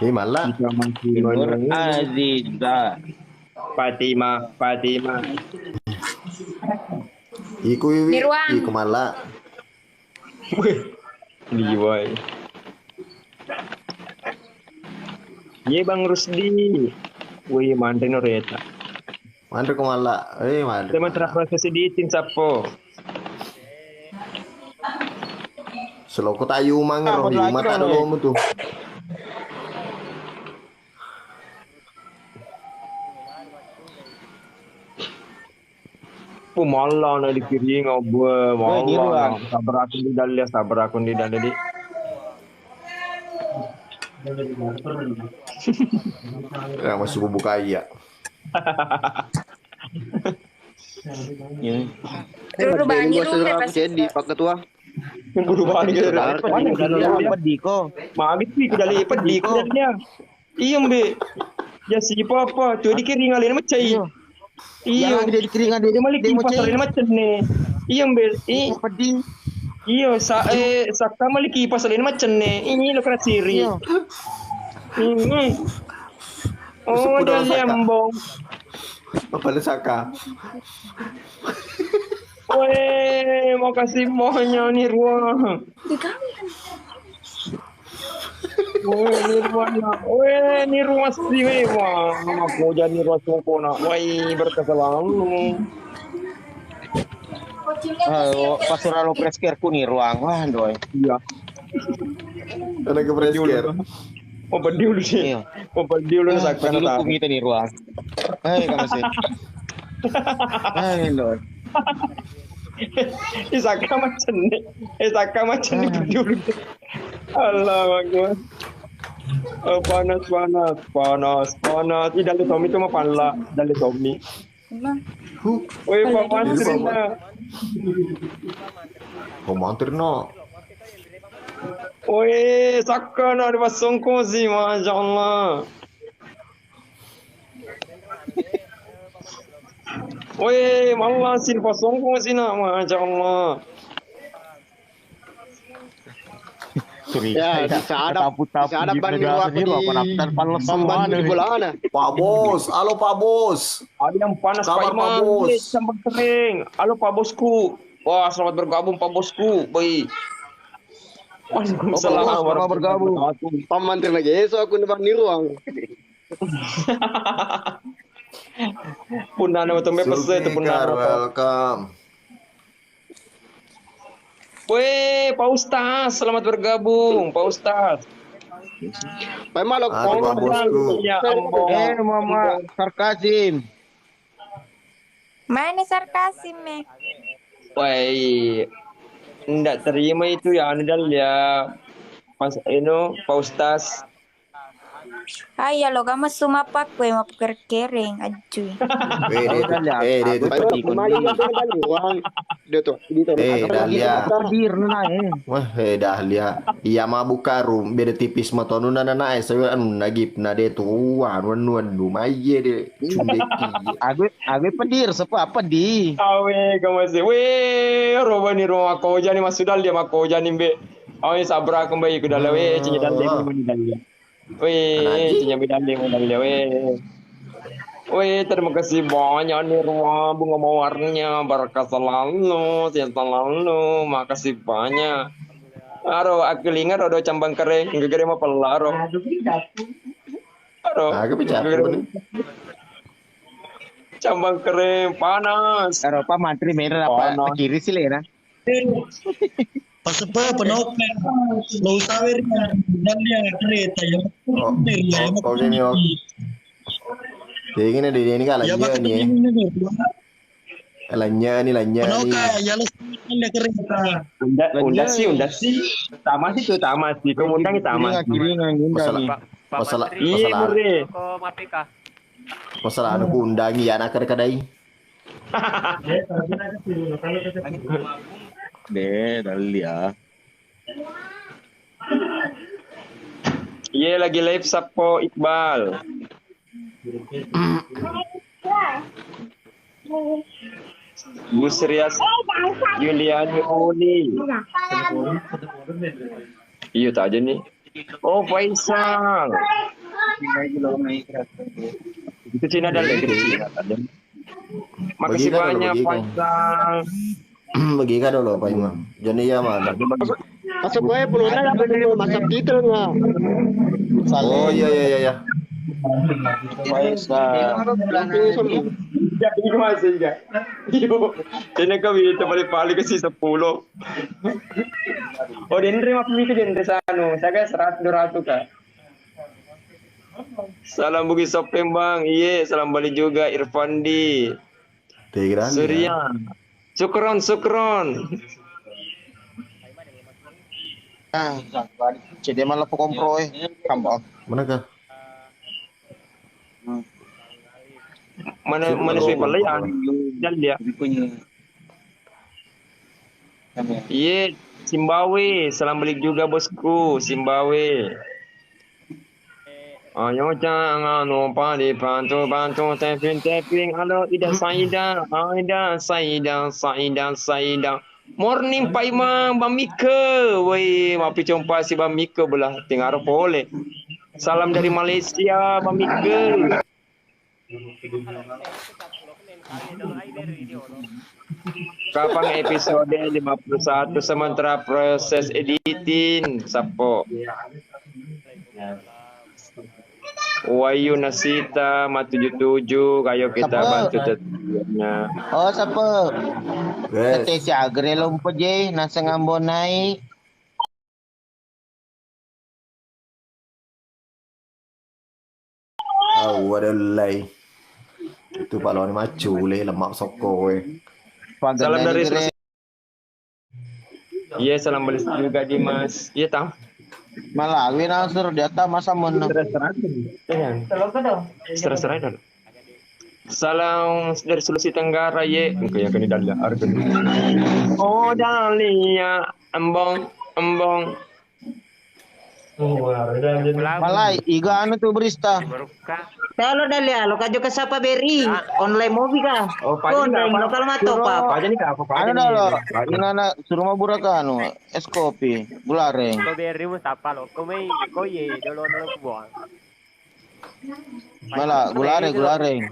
Malah. Kita masih Nur menunggu. Aziza. Fatima. Iku Wiwi. Nirwan. Iku malah. Liwai. Ye Bang Rusdi. Wih, mantan Noreta. Mandre ko malah. Mandre. Sementara proses editing sapo. Selo ko tayo mangero. Yung mata dulu mo tuh. Malah na dikiring obo. di Malah. ruang. Sabar akun di dalam. Ya masih buka iya. Suruh bani rumah pas Jadi Pak Ketua. Berubah nih kita. Diko. Magit pi kita lipat di dia. Iya mbe. Ya si papa tuh dikiring alin macai. Iya. Dia dikeringan Dia malah kipas alin macam nih. Iya mbe. pedih. Iya saka malah kipas alin macam nih. Ini lo kena siri. Ini. Oh Sepuluh dia orang saka. lembong. Apa saka? Weh, makasih mohonya Nirwan. Weh, Nirwan sih memang. Aku jadi Nirwan sempurna. Wah, berkesalahan. Pasura lo presker ku nih ruang. Wah, doi. Iya. Ada ke presker. Oh, berdiri dulu sih. Iya. Oh, berdiri dulu sak Tadi lu kata. kumita nih ruang. Hei, kamu sih. Hei, doi. Isaka macam ni. Berdiri dulu. Allah Akbar. Oh, panas. Tidak ada Tommy tu mah panla. Dari Tommy. Weh, Pak Mantri na. Pemantir no. Weh, Saka na ada pasang kozi, Masya Allah. Weh, malah sin pasang kozi na, Masya Allah. Ya, bisa ada banding ruang di pembantu di bola ana. Pak Bos, halo Pak Bos. Ada yang panas Kabar, Pak Iman. Pak Bos. Sampai kering. Halo Pak Bosku. Wah, selamat bergabung Pak Bosku. Baik. Waalaikumsalam Selamat bergabung. Pamantir lagi, so aku nebak di ruang. Punana betul pesen itu Sulfikar, punana. welcome. Weh, Pak Ustaz, selamat bergabung, Pak Ustaz. Pak Malok, Aduh, Pak Bosku. Ya ampun. Mama Sarkazim. Mana sarkasim me? Wah, ndak terima itu ya Anidal ya. Mas Eno, Pak Ustaz. Ay, lo kamu sumapak kue mau kering acuy. Dia tuh. Dahlia. Pedir na Wah, Dahlia. Iya mah buka rum beda tipis mah tonu nana na saya anu nagip na de tu wan lumaye de cundeki. Age pedir apa di. Awe kamu we roba ni roa ko jani masudal dia mako jani be. Awe sabra kembali ke dalam we cinya dalam ni dalam. We cinya bidale mo dalam we. We terima kasih banyak nih Roa bunga mawarnya berkah selalu sehat selalu makasih banyak. Aro aku ingat ada cambang kering gegere mah pelaro. Aro. Aku bicara bener. Cambang kering panas. Eropa mantri merah apa kiri sih lena. Pas apa penope. Lo sawer dan dia kereta ya. Oke nih. Jadi ini kan Ya lanya nih. Lanya nih. Penoka ya lo dia kereta. Unda sih. Tama sih. Pemundang itu tama. Masalah Iya, Mure. masalah anu ku undangi anak kadai. Dahlia. Iya lagi live Sapo Iqbal. Gus Rias Yuliani Oli. Iya tak aja nih. Oh Faisal. Itu Cina dan lagi Cina tadi. Makasih Bagikan dulu, banyak bagikan. Faisal. Bagi ka dulu Pak Imam. Jadi ya mana? Masuk gue belum ada bener masak titel nggak? Oh iya. Jadi masih enggak. Yo. Ini kami itu balik ke si 10. Oh, Dendre mah pemikir Dendre sanu. Saya 100-200 Kak. Salam bugi Sopembang. Iya, salam balik juga Irfandi. Tiga Surya. Sukron. Jadi malah pekompro kambal. Mana kah? Mana sih pelayan dan dia. Iya, Simbawe. Salam balik juga bosku, Simbawe. Ayo jangan lupa dibantu tapping. Halo Ida Saida. Morning Pak Imam, Bang Mika. Woi, mapi jumpa si Bang Mika belah tinggal boleh. Salam dari Malaysia, Bang Mika. Kapan episode 51 sementara proses editing Sapo? Wayu Nasita 77 kayo kita Sapo. bantu tetapnya. Oh siapa? Yes. Tete si agre lompo je nasa ngambo naik. Waduh. Itu pahlawan macu lemak soko we. Salam dari Sulawesi. Iya, salam balik juga Dimas. Iya, Tam. Malawi nasur data masa mono. Stres dong. Salam dari Sulawesi Tenggara ye. Kayak kini Dahlia. Oh Dahlia, embong. Malai iga anu tuh berista. Kalau Dahlia, lo kajo ke siapa beri online movie kah? Oh, Online lokal mato pak. Apa aja nih Kak? Apa Anu aja dah lo. nih? Nana suruh mah buraka anu es kopi gulareng. Malah gulareng.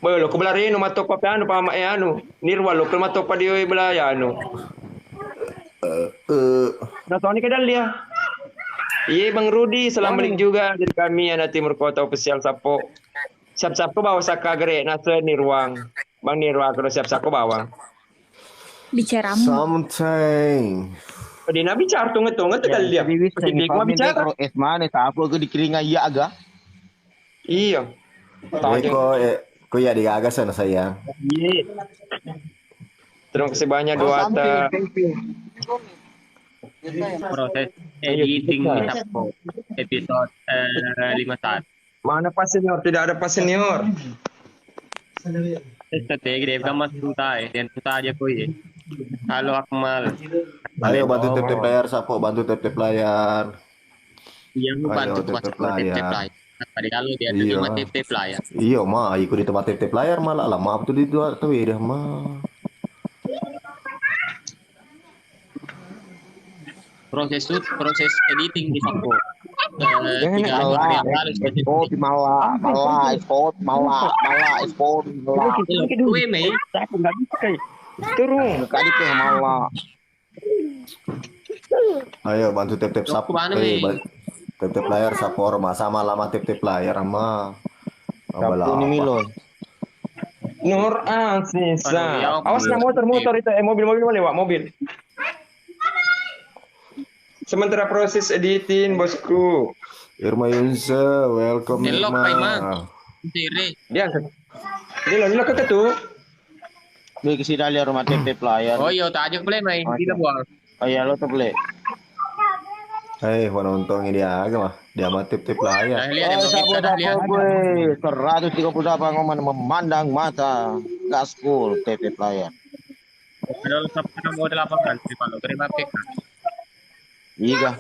Boy, lo kubelarin no matok pa anu pa anu. Nirwal lo matok pa di belaya anu. Nah, Tony ke Dahlia. Iya Bang Rudi, salam balik juga dari kami anak Timur Kota Official Sapo. Siap-siap ko bawa saka gere nasa Nirwang. Bang Nirwang kalau siap-siap ko bawa. Bicara Something. Di nabi bicara tunget kali dia. Hindi ko bicara. Es mana tapo ke dikiringa iya aga. Iya. Ko ya digagas na sayang. Iya. Terima kasih banyak Duata. proses editing kita po episode 51. Mana Pak Senior? Tidak ada Pak Senior. Strategi dia kan mas suta dan suta aja ko ye. Halo Akmal. Ayo bantu tip-tip layar Sapo, bantu tip-tip layar. Yang bantu Ayo, pas tip-tip tip-tip layar. layar. Tadi kalau dia Iya. cuma tip-tip layar. Iya mah, ikut di tempat tip-tip layar malah lama tuh di tuh ya dah mah. Proses editing di Sapo. Jangan 3 hari yang lalu Sport malah, sport malah, sport malah. Gue Mei, Aku nggak bisa kayak. Turun. Kali teh malah. Ayo bantu tip-tip Yok, Sapo. kemana, Mi? Tip-tip layar Sapo sama lama tip-tip layar sama. Sapu ni Milo. Nur Aziza. Aduh, ya Awas na motor itu. Mobil lewat mobil. Sementara proses editing bosku. Irma Yunsa, welcome Nelok, Irma. Pak Imam. Sire. Dia angkat. Dia ke tu. Dia ke sini dari rumah tip layar. Oh iya, tak ajak play main. Kita buang. Ayah lo tuh boleh. Penonton ini dia agak mah. Dia mah tip-tip layar. Dah lihat demo kita dah lihat. gue 138 ngoman memandang mata gaskul tip layar. Ada sampai mau 8 di Palu. Terima kasih. Iya.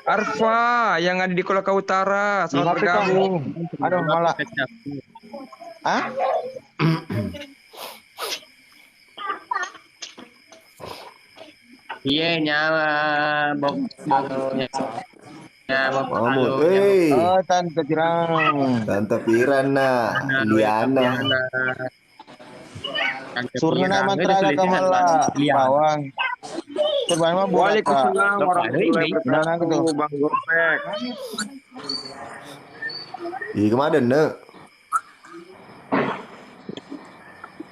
Arfa yang ada di Kolaka Utara. Selamat bergabung. Aduh malah. Hah? Iya nyawa bok nyawa Mahmud, Oh, tante Tirang. Tante Pirana, Liana. Surna nama teraga kamala bawang. Terbang mah buat. Waalaikumsalam warahmatullahi wabarakatuh. Bang Gurpek. Ih, kemana nek?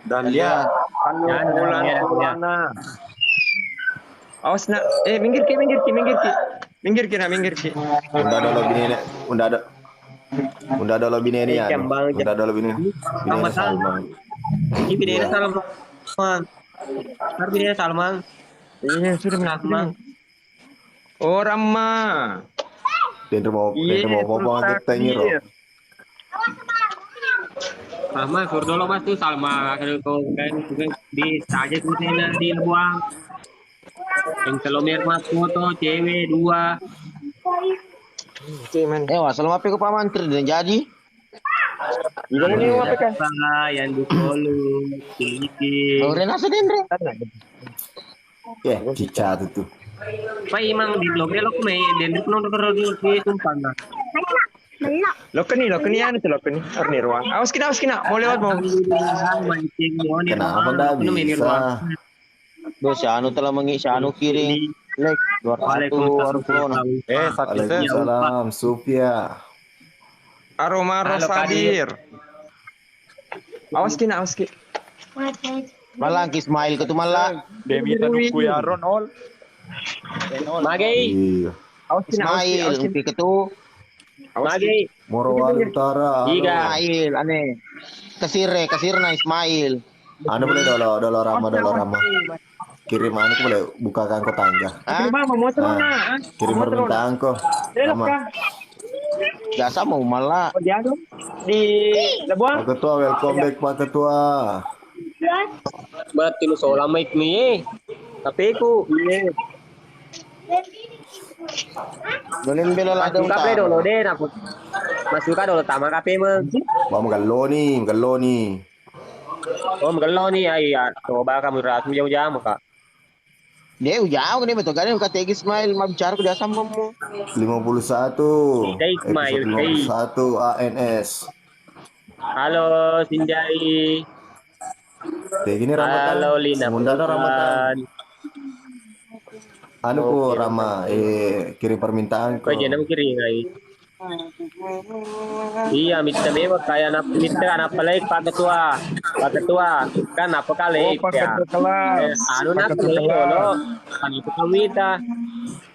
Dan dia. Halo bulan Purwana. Awas nak. Minggir ki. Minggir ki. Unda ada lobby ini, Nek. Unda ada lobby ini ya. Unda ada lobby ini. Bini Salman. Ini bidenya Salman. Ntar bidenya Salman. Iya sudah mengaku. Oh Rama. Dia mau banget tanya roh. Sama sur dulu mas tuh Salma kalau kan di saja tuh di buang. Yang telomir mas foto cewek 2. Wah, selama aku Pak Mantri dan jadi. Gimana nih apa kan? Yang di follow, tinggi. Oh, Rena sedendre. Ya, cica tuh. Pak Imam di blog lo kau main dan di penonton di sumpah nah. Lo keni anu tuh lo keni. Arni ruang. Awas kena. Mau lewat mau. Kenapa nggak bisa? Duh, si Anu telah mengisi Anu kiri. Lek 200 Waalaikumsalam, Supia. Aroma Rosadir. Awas kena. Malang Ismail ke tu malah. Demi tanukku ya Ronol. Magei, Iya. Ismail ke tu. Magei. Morowali Utara. Tiga. Ismail aneh. Kesirna Ismail. Anu boleh dolo Rama. Kirim anu boleh bukakan kau tangga. Kirim permintaan kau. Rama. Biasa mau malah. Di Labuan. Pak Ketua, welcome back Pak Ketua. Betul soal mic nih. Tapi ku Boleh bela lah dong. kape dulu deh aku. Masuk dulu tama kape mah. Bang galo nih. Oh magalo nih ay coba kamu ras jauh-jauh kak. Dia jauh nih betul kan kata Ismail mau bicara ke dasar kamu. 51. Hey, Ismail, hey. 51 ANS. Halo Sinjai. Kayak gini Ramadan. Halo Lina. Munda no Ramadan. Anu ku Rama, kirim permintaan Kau ko. jangan kiri ay. Iya, minta mewah kayak anak pelai Pak Ketua kan apa kali ya. Anu nak lo, kan itu kamita.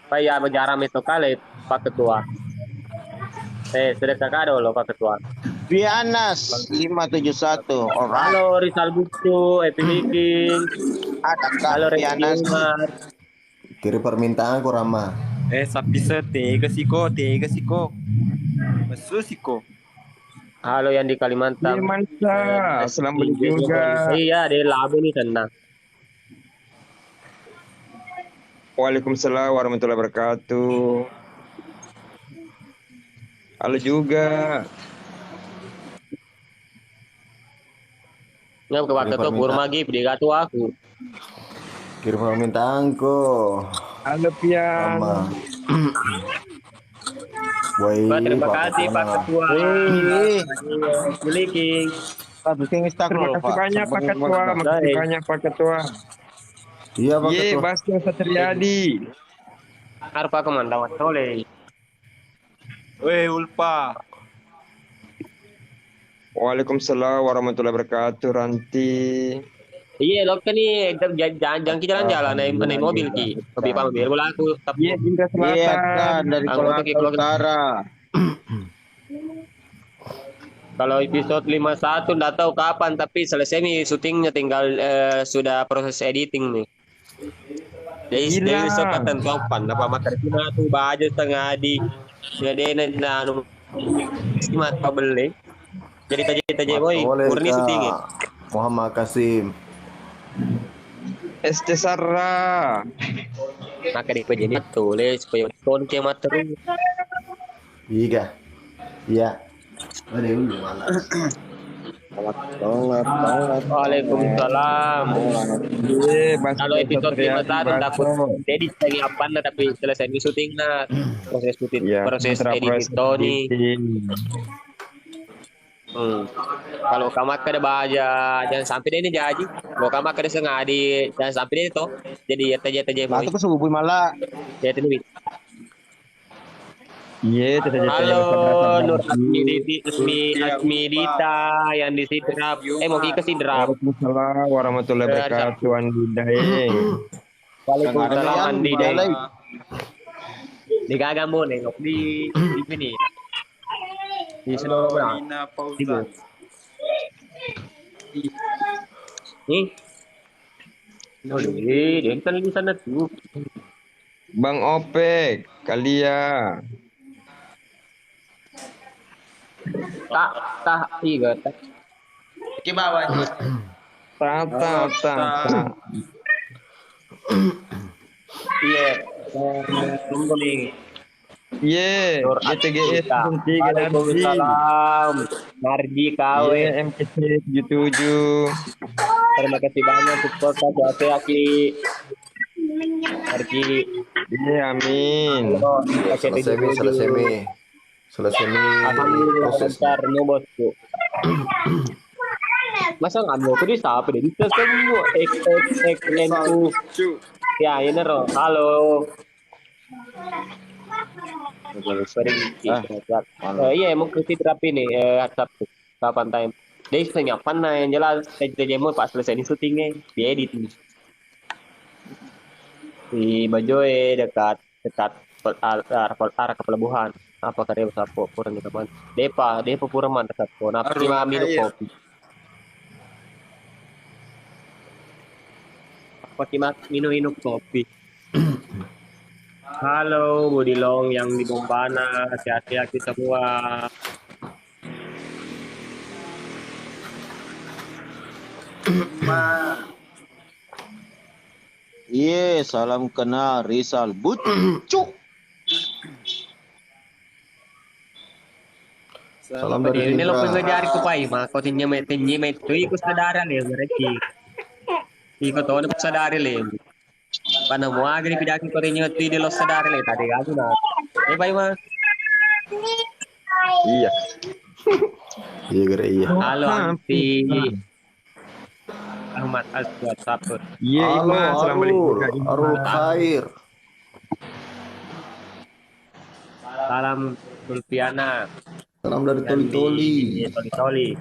Kayak berjaram itu kali Pak Ketua. Sudah kakak lo Pak Ketua. Bianas 571 orang. Halo Rizal Buktu, Epi Viking. Ada Halo Bianas. Regina. Kirim permintaan ku Rama. Sapi tega siko. Masuk siko. Halo yang di Kalimantan. Mansa, selamat juga. Iya, dia labu nih tenang. Waalaikumsalam warahmatullahi wabarakatuh. Halo juga. Ngam ke waktu tuh kurma gip di gatu aku. Kirim permintaanku. Halo Pian. Rama. Boy, Terima kasih Pak Ketua. Miliki. Terima kasih banyak Pak Ketua. Makasih banyak Pak Ketua. Iya Pak Ye, Ketua. Bastian Satriadi. Arpa Komandan Tole. Weh, Ulpa. Waalaikumsalam warahmatullahi wabarakatuh, Ranti. Iya, lo kan nih jangan kita jalan-jalan naik mobil ki. Lebih paham mobil bola aku. Tapi Iya, Indra Selatan. Dari Kolaka Utara. kalau episode 51 nggak tahu kapan, tapi selesai nih syutingnya, tinggal sudah proses editing nih. Jadi dari sokatan kapan apa makar cuma tuh baju setengah di jadi anu simat kabel jadi taja boy murni syutingnya. Muhammad Kasim. ST Sarra. Maka di jadi tulis supaya ton ke materi. Iya. Iya. Ada dulu malas. Waalaikumsalam. Kalau episode 51 takut edit lagi apa tapi selesai di syuting proses edit Tony. Kalau kamu ada baja jangan sampai deh ini jadi. Kalau kamu ada sengaja jangan sampai deh itu. Jadi ya taja boy. Aku subuh malah. Ya itu Iya, halo Nur Asmidita yang di Sidrap. Mau ke Sidrap. Waalaikumsalam warahmatullahi wabarakatuh, Andi Daeng. Waalaikumsalam Andi Daeng. Di Gagambo nengok di sini. Di Senoro Bang. Nih. Dia kan di sana tuh. Bang Opek, Kalia. Tak iya tak. Ke bawah nih. Tak. Iya. Tunggu nih. Ye, GTGS 3 Waalaikumsalam. Nardi KW MKC 77. Terima kasih banyak support hati Aki. Nardi. Iya, amin. Selesai Alhamdulillah proses. bentar nih bosku. Masa nggak mau tuh siapa deh? Bisa semua XXXN2. Ya ini roh. Halo. Iya emang kritik terapi nih Sabtu kapan time. Dia setengah apa yang jelas saya mau pas selesai di syutingnya diedit nih. Di Bajoe dekat arah ke pelabuhan. Apa karya sapo kurang kita man. Depa puraman dekat pun. Apa cuma minum kopi. Apa cuma minum kopi. Halo Budilong yang di Bombana, hati-hati semua. Iya, salam kenal Rizal Bucuk. Salam dari ini lo Indra. pengejar ko pa ma ko tinye met tu ikut sadara le mereka ikut tahun sadara le pana mo agri pidaki ko tinye tu di lo sadara le tadi aku na bai ma Iya. Iya gara iya. halo anti Ahmad Aswad Sapur Iya, Iman. Assalamualaikum. Arul Khair. salam Sulfiana Salam dari Toli-Toli. Toli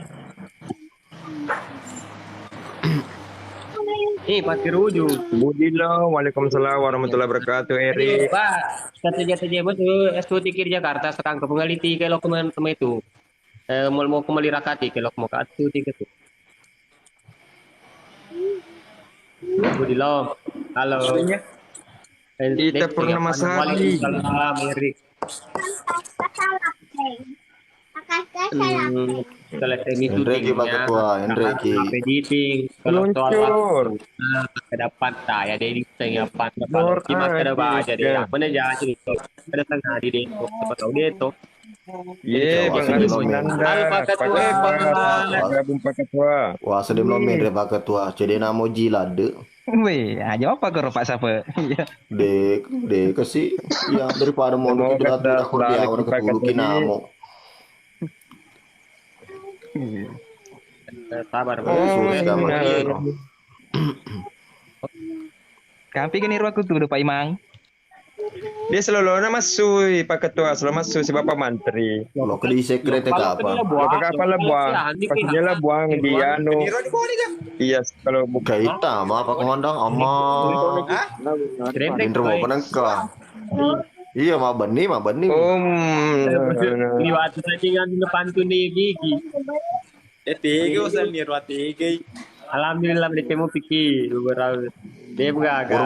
pasti rujuk Budilong, waalaikumsalam warahmatullahi wabarakatuh, Eri. Pak, kerja betul S2 Tikir Jakarta sekarang ke pengaliti kalau kemarin itu. Mau kembali rakati kalau mau ke S2 Tikir itu. Budilong. Halo. Ita Purnamasari. Waalaikumsalam, Erik. Selesai Enrique Pak Ketua, Enrique. Editing. Kalau soal Luncur. ke depan saya ada di tengah depan Lor, Cuma kada baca deh. ya. Apa nih jangan cerita. Ada tengah di deh. Apa tahu dia tuh. Ye, Bang Aris Winanda. Pak Ketua, Gabung Pak Ketua. Wah, sedih belum Andre Pak Ketua. Jadi namo jilade. Wih, aja apa karo Pak Sape? Dek sih. Ya daripada mau Semoga kita dah aku dia balik orang Pak ketulu Ketua ini. kinamo. Sabar, Oh, Sudah sama iya. dia. Kampi kan irwa kutu do Pak Imang. Dia selalu masuk Pak Ketua, selalu masuk si Bapak Menteri. Kalau ke di sekret ke apa? Kalau ke kapal lah buang, pastinya lah buang di anu. Iya, kalau buka Kita mah Pak Komandang ama. Indra mau penengkah. Iya mah beni. Liwat settingan di depan tuh nih gigi. Alhamdulillah bertemu Piki. Dia beragam.